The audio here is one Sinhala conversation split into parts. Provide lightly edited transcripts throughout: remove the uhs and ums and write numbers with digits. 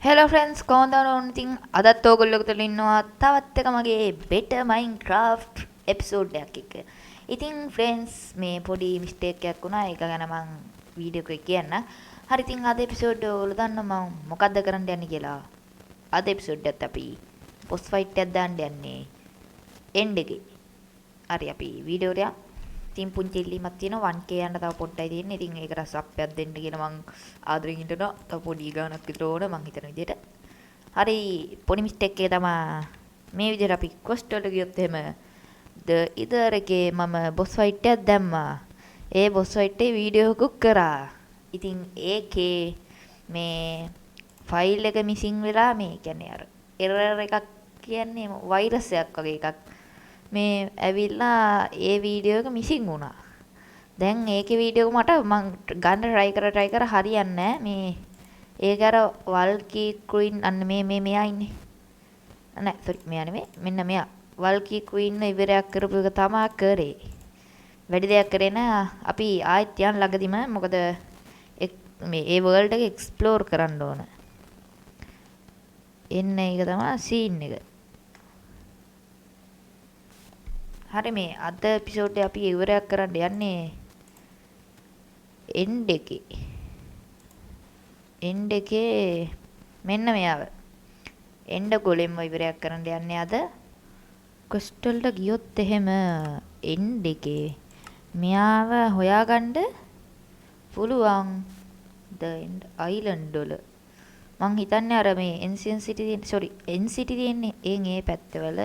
හෙලෝ ෆ්‍රෙන්ඩ්ස් කොහොමද ඔන්න ඉතින් අදත් ඕගොල්ලෝ එකතු වෙලා ඉන්නවා තවත් එක මගේ Better Minecraft එපිසෝඩ් එකක් එක්ක. ඉතින් ෆ්‍රෙන්ඩ්ස් මේ පොඩි මිස්ටේක් එකක් වුණා. ඒක ගැන මම වීඩියෝ එකේ කියන්න. හරි ඉතින් අද එපිසෝඩ් එක ඔයගොල්ලෝ දන්නවා මම මොකද්ද කරන්න යන්නේ කියලා. අද එපිසෝඩ් එකත් අපි බොස් ෆයිට් එකක් දාන්න යන්නේ එන්ඩ් එකේ. හරි අපි වීඩියෝ එක ඉතින් පුංචි ඉල්ලීමක් තියෙනවා 1k යන්න තව පොඩ්ඩයි තියෙන්නේ. ඉතින් ඒකට සබ් එකක් දෙන්න කියලා මං ආදරෙන් හිටනවා. තව පොඩි ගාණක් විතර ඕන මං හිතන විදිහට. හරි පොඩි මිස්ටේක් එක තමයි මේ විදිහට අපි ක්වෙස්ට් වලට ගියොත් එහෙම ද ඉදර් එකේ මම බොස් ෆයිට් එකක් දැම්මා. ඒ බොස් ෆයිට් එකේ වීඩියෝ එකක් කරා. ඉතින් ඒකේ මේ ෆයිල් එක මිසින් වෙලා මේ කියන්නේ අර එරර් එකක් කියන්නේ වෛරස් එකක් වගේ එකක් මේ ඇවිල්ලා ඒ වීඩියෝ එක මිසින් වුණා. දැන් ඒකේ වීඩියෝ මට මං ගන්න try කර හරියන්නේ නැහැ. මේ ඒක අර වල්කී ක්වීන් අන්න මෙයා ඉන්නේ. නෑ සෝරි මෙයා නෙමෙයි. මෙන්න මෙයා. වල්කී ක්වීන් ඉවරයක් කරපු එක තමයි කරේ. වැඩි දෙයක් කරේ නෑ. අපි ආයෙත් යන් ළඟදිම මොකද මේ ඒ වර්ල්ඩ් එක එක්ස්ප්ලෝර් කරන්න ඕන. එන්න ඒක තමයි සීන් එක. හරි මේ අද එපිසෝඩ් එක අපි ඉවරයක් කරන්න යන්නේ එන්ඩ් එකේ මෙන්න මෙයාව එන්ඩ් ගොලෙම්ම ඉවරයක් කරන්න යන්නේ අද ක්වෙස්ට් වලට ගියොත් එහෙම එන්ඩ් එකේ මෙයාව හොයාගන්න පුළුවන් ද එන්ඩ් අයිලන්ඩ් වල මං හිතන්නේ අර මේ එන්සියන් සිටි එන් සිටි තියෙන්නේ ඒ පැත්තවල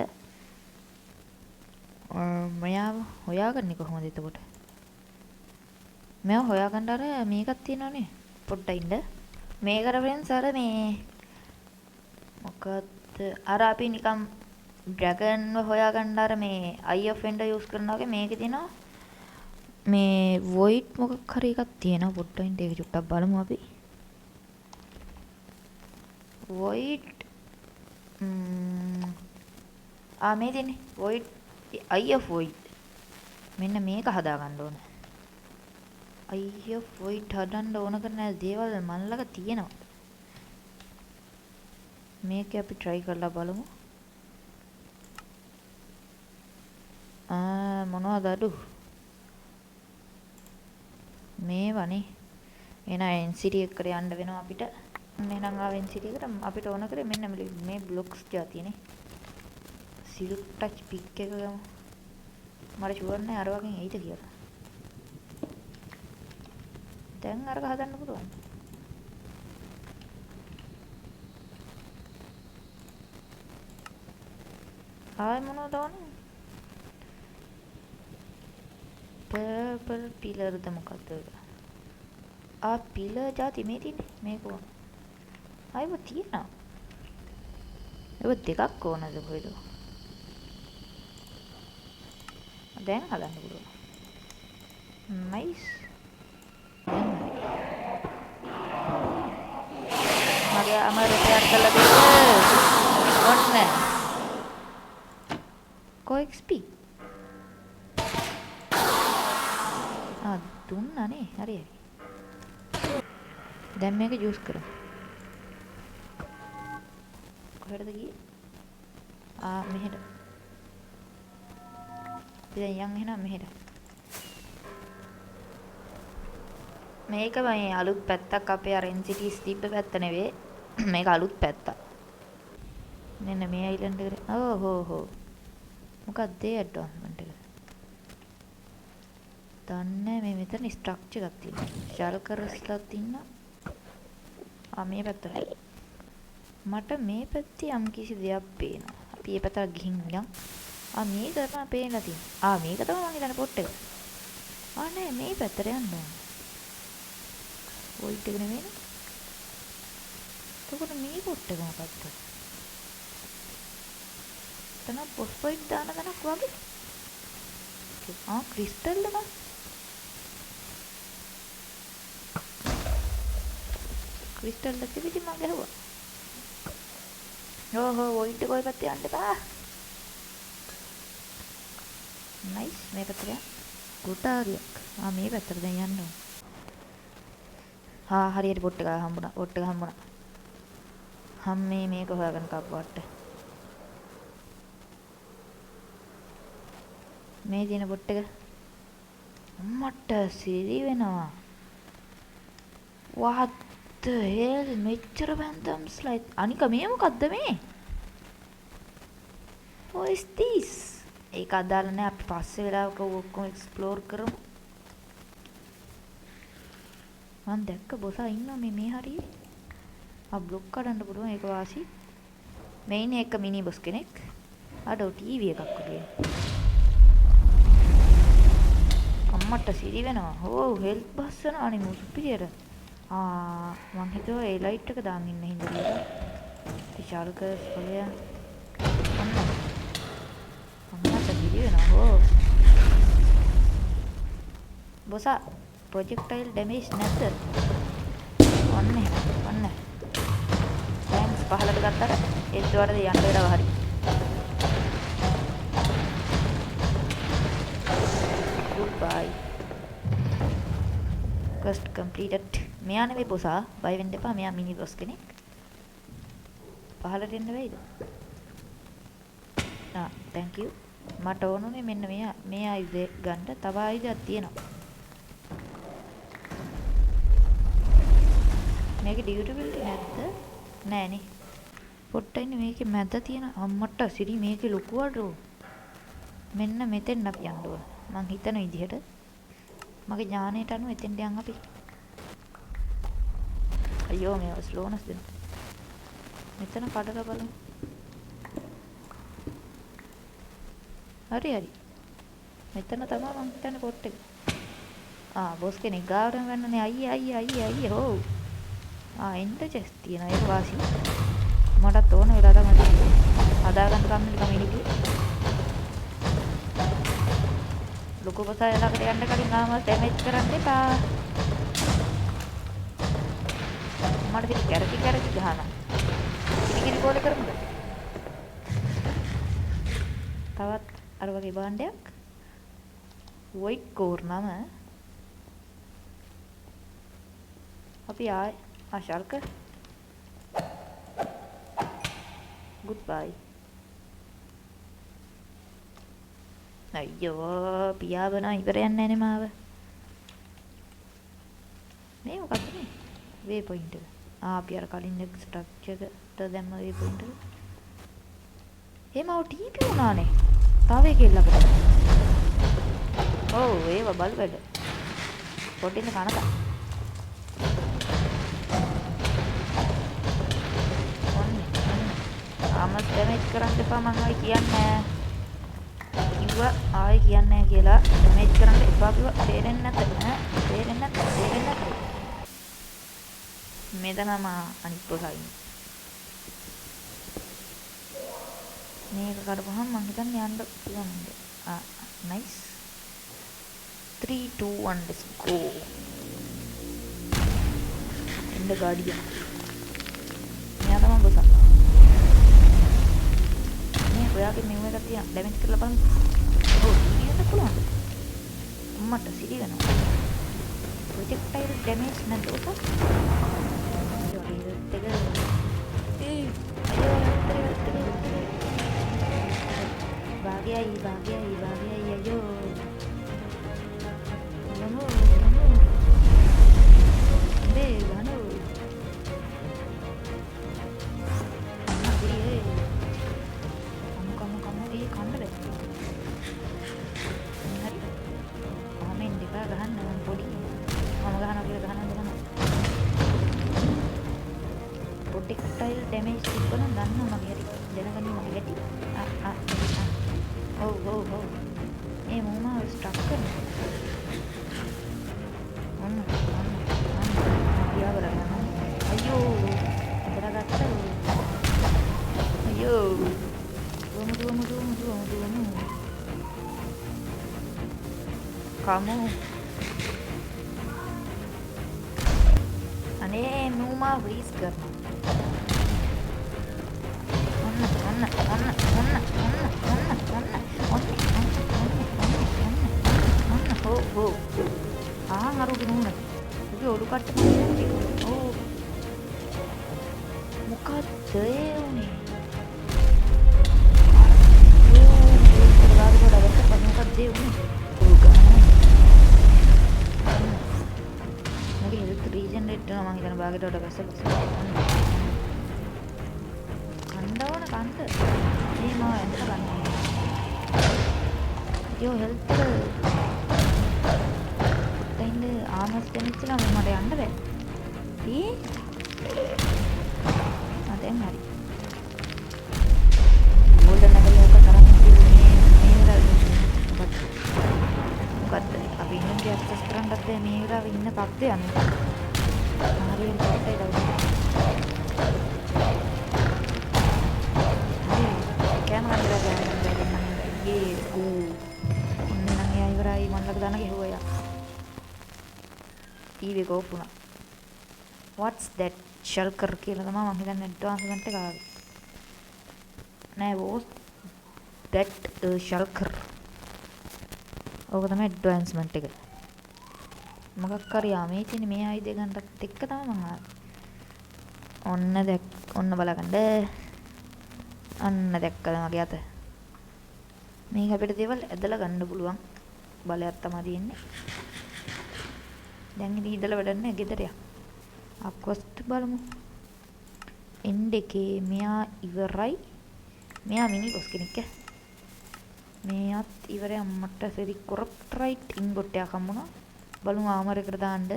මෙයාව හොයාගන්නේ කොහොමද එතකොට? මෙයාව හොයාගන්න අර මේකක් තියෙනවනේ. පොඩ්ඩක් ඉන්න. මේකට ෆ්‍රෙන්ඩ්ස් අර මේ මොකද්ද? අර අපි නිකන් ඩ්‍රැගන්ව හොයාගන්න අර මේ Eye of Ender යූස් කරනවා වගේ මේකේ තියෙනවා. මේ void මොකක් හරි එකක් තියෙනවා. පොඩ්ඩක් ඉන්න ඒක චුට්ටක් බලමු අපි. void මේ තියෙන්නේ void Eye of Void. මෙන්න මේක හදා ගන්න ඕන. Eye of Void හදන්න ඕන කරන දේවල් මන් ළඟ තියෙනවා. මේක අපි try කරලා බලමු. මොනවද අඩු? මේවනේ. එහෙනම් NCT එකට යන්න වෙනවා අපිට. එහෙනම් ආව NCT එකට අපිට ඕන කරේ මෙන්න මේ බ්ලොක්ස් જાතියනේ. සිල්ක් ටච් පික් එක ගමු. මට ෂුවර් නෑ අර වගේ එයිද කියලා. දැන් අරක හදන්න පුළුවන්. ආයි මොනවද ඕනේ? පර්පල් පිලර්ද මොකද්ද? පිලර් જાති මේ තියෙන්නේ. මේක ඕන. ආයිව තියෙනවා. ඒක දෙකක් ඕනද කොහෙද? දැන් හදන්න පුළුවන්. නයිස්. මගේ අමරතයක් කළා දෙන්න. ඔන්න. කොඑක්ස්පි. දුන්නානේ. හරි හරි. දැන් මේක යූස් කරමු. කොහෙටද ගියේ? මෙහෙට. දැන් යන් එහෙනම් මෙහෙට. මේක මේ අලුත් පැත්තක් අපේ අර NCTs තිබ්බ පැත්ත නෙවෙයි. මේක අලුත් පැත්තක්. මෙන්න මේ අයිලන්ඩ් එකට. හෝ. මොකක්ද ඒ ඇඩ්වාන්ස්මන්ට් එක? දන්නේ මේ මෙතන ස්ට්‍රක්චර් එකක් තියෙනවා. ෂල්කර්ස්ලා තියෙනවා. මේ පැත්තට. මට මේ පැත්තේ යම් කිසි දෙයක් පේනවා. අපි මේ පැත්තට ගිහින් ඉඳන් මේක තමයි පේන්න තියෙන්නේ. මේක තමයි මම හිතන්නේ පොට් එක. නෑ මේ පැත්තට යන්න ඕන. වොයිට් එක නෙමෙයිනේ. එතකොට මේ පොට් එක මොකක්ද? එතන බොස් ෆයිට් දාන තැනක් වගේ. ක්‍රිස්ටල් එක. ක්‍රිස්ටල් එක තිබිදි මම ගහුවා. වොයිට් එක කොයි පැත්තේ යන්න බෑ. නයිස් මේ පැත්තට යන්න. ගුටාරියක්. මේ පැත්තට දැන් යන්න ඕන. හරියට පොට් එක හම්බුණා. හම්මේ මේක හොයාගෙන කප්පුවට. මේ දින බොට් එක මට සිරි වෙනවා. what the hell මෙච්චර බැන්දම් ස්ලයිඩ්. අනික මේ මොකද්ද මේ? what is this? ඒක අදාළ නැහැ. අපි පස්සේ වෙලාවක ඔක්කොම එක්ස්ප්ලෝර් කරමු. මම දැක්ක බොසා ඉන්නවා මේ හරියේ. බ්ලොක් කරන්න පුළුවන් ඒක වාසි. මේ ඉන්නේ එක මිනි බොස් කෙනෙක්. අඩෝ ටීවී එකක් වගේ. අම්මට සිරි වෙනවා. ඕ හෙල්ත් බස්සනවා නේ මුස්පිරියට. මං හිතුවා ඒ ලයිට් එක දාන් ඉන්න හින්දා කියලා. විශාලක ස්පලය. අම්මට සිරි වෙනවා. ඕ. බොසා ප්‍රොජෙක්ටයිල් ඩැමේජ් නැද්ද? ඔන්න. දැන්ස් පහලට ගත්තට ඒත් වලද යන්න වෙලාව හරි. goodbye. quest completed. මෙයා නෙවෙයි බොසා. බය වෙන්න එපා. මෙයා මිනි බොස් කෙනෙක්. පහලට එන්න වෙයිද? thank you. මට ඕනුනේ මෙන්න මේ ආයුධය ගන්න. තව ආයුධයක් තියෙනවා. මේකේ ඩියුටිබිලිටි නැද්ද? නෑනේ. පොට්ටයිනේ මේකේ මැද තියෙන අම්මට සිරි මේකේ ලොකු අඩෝ. මෙන්න මෙතෙන් අපි යන්න ඕන. මං හිතන විදිහට මගේ ඥාණයට අනුව එතෙන්ට යන් අපි. අයියෝ මේව ස්ලෝනස් දෙන්න. මෙතන කඩලා බලමු. හරි. මෙතන තමයි මං හිතන්නේ පොට් එක. බොස් කෙනෙක් ගාවරම් ගන්නනේ අයියේ හෝ. එන්ට චෙස් තියෙනවා ඒක වාසි. මටත් ඕන වෙලා තමයි හදාගන්න කම්මැලි කම ඉන්නේ. ලොකු බසය ළඟට යන්න කලින් ආම ඩැමේජ් කරන්න එපා. මට ඉතින් කැරකි ගහනවා. කිරි ගෝල කරමුද? තවත් අර වගේ භාණ්ඩයක්. වොයිට් කෝර් නම. අපි ආශල්ක. goodbye. අයියෝ පියාඹන ඉවරයක් නැහැ නේ මාව. මේ මොකක්ද මේ? වේ පොයින්ට් එක. අපි අර කලින් එක් ස්ට්‍රක්චර් එකට දැම්ම වේ පොයින්ට් එක. එහෙමව ටීපී වුණානේ. තාම ඒක එල්ලකට. ඔව් ඒව බල් වැඩ. පොඩ්ඩින් කනක. ආමස් ඩැමේජ් කරන්න එපා මං ආයි කියන්නේ. කිව්වා ආයි කියන්නේ කියලා ඩැමේජ් කරන්න එපා කිව්වා. තේරෙන්නේ නැත. තේරෙන්නේ නැත. මෙතනම අනිත් පොසයි. මේක කරපුවහම මං හිතන්නේ යන්න පුළුවන්. nice. 3 2 1 let's go. in the guardian. මෙයා තමයි බොසා. ඔයාගේ මෙව එකක් තියන ඩැමේජ් කරලා බලන්න. ඔව් ඉතින් පුළුවන්. මට සිරි වෙනවා. ප්‍රොජෙක්ටයිල් ඩැමේජ් නැද්ද ඔක? භාගයයි අයියෝ. නමෝ. මේ ගනෝ. ප්‍රොජෙක්ටයිල් ඩැමේජ් තිබ්බනම් දන්නවා මගේ හරි දැනගන්න මගේ ගැටි. ඔව් මේ මොනවා ස්ටක් කරනවා. ඔන්න පියාඹර යනවා. අයියෝ ඉඳලා අයියෝ දුවමු කමු. අනේ මූමා ෆ්‍රීස් කරනවා. ඔන්න. අරුගෙන උන. ඒක ඔලු කට්ට මොකක් මොකද්ද ඒ උනේ? ඒක වාගේ පොඩක් ගත්තා මොකද්ද ඒ උනේ? ඕ ගන්න. මගේ හෙල්ත් රීජනරේට් වෙනවා මං හිතන භාගයට වඩා බැස්ස. කණ්ඩවන කණ්ඩ. මේ මාව ඇඳලා ගන්න. යෝ හෙල්ත් ඉන්න ආමස් දැනෙච්චලා මට යන්න බෑ. දැන් හරි. ගෝල්ඩන් ලෙවල් එක තරම් මේ වෙලාවේ මොකද්ද? අපි ඉන්නේ ඇක්සස් කරන්නත් බෑ මේ වෙලාවේ ඉන්න තත්ත්වය යන්නේ. හරියට කොටේ දවස්. කැමරා ගාලා ගේ ඉන්න නම් එයා ඉවරයි මන් ළඟ දාන ගෙහුවා යා. ටීවී එක ඕෆ් වුණා. what's that shulker කියලා තමයි මම හිතන්නේ ඇඩ්වාන්ස්මන්ට් එක ආවේ. නෑ was that shulker. ඕක තමයි ඇඩ්වාන්ස්මන්ට් එක. මොකක් හරි මේ තියෙන මේ ආයුධය ගන්නත් එක්ක තමයි මම ආවේ. ඔන්න බලගන්න. අන්න දැක්කද මගේ අත. මේක අපිට දේවල් ඇදලා ගන්න පුළුවන් බලයක් තමයි තියෙන්නේ. දැන් ඉතින් ඉඳලා වැඩක් නැහැ ගෙදර යා. අක්වස්ට බලමු. එන්ඩ් එකේ මෙයා ඉවරයි. මෙයා මිනි බොස් කෙනෙක් ඈ. මෙයාත් ඉවරයි අම්මට සෙරි කොරප්ටරයිට් ඉන්ගොට් එකක් හම්බුණා. බලමු ආමර් එකට දාන්න.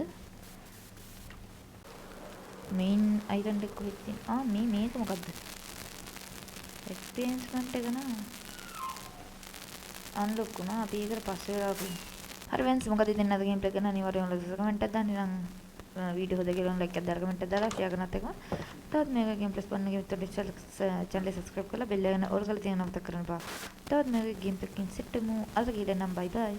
මේන් අයිලන්ඩ් එක කොහෙද තියෙන්නේ? මේ මේක මොකද්ද? එක්ස්පීරියන්ස්මන්ට් එක නා අන්ලොක් වුණා. අපි ඒකට පස්සේ වෙලා බලමු. හරි වෙන්ස් මොකද ඉතින් අද ගේම් ප්ලේ කරන අනිවාර්යයෙන්ම ලයික් කමෙන්ට් එකක් දාන්න නම් වීඩියෝ හොද කියලා ලයික් එකක් දාලා කමෙන්ට් එකක් දාලා ෂෙයා කරනත් එකම තවත් මේක ගේම් ප්ලේස් පන්න ගෙවිත් channel subscribe කරලා බෙල් එක ඕල් කරලා තියෙනවා මතක කරන්න බා. තවත් මේක ගේම් ප්ලේ කින් සෙට් වෙමු. අද කියලා නම් බයි බයි.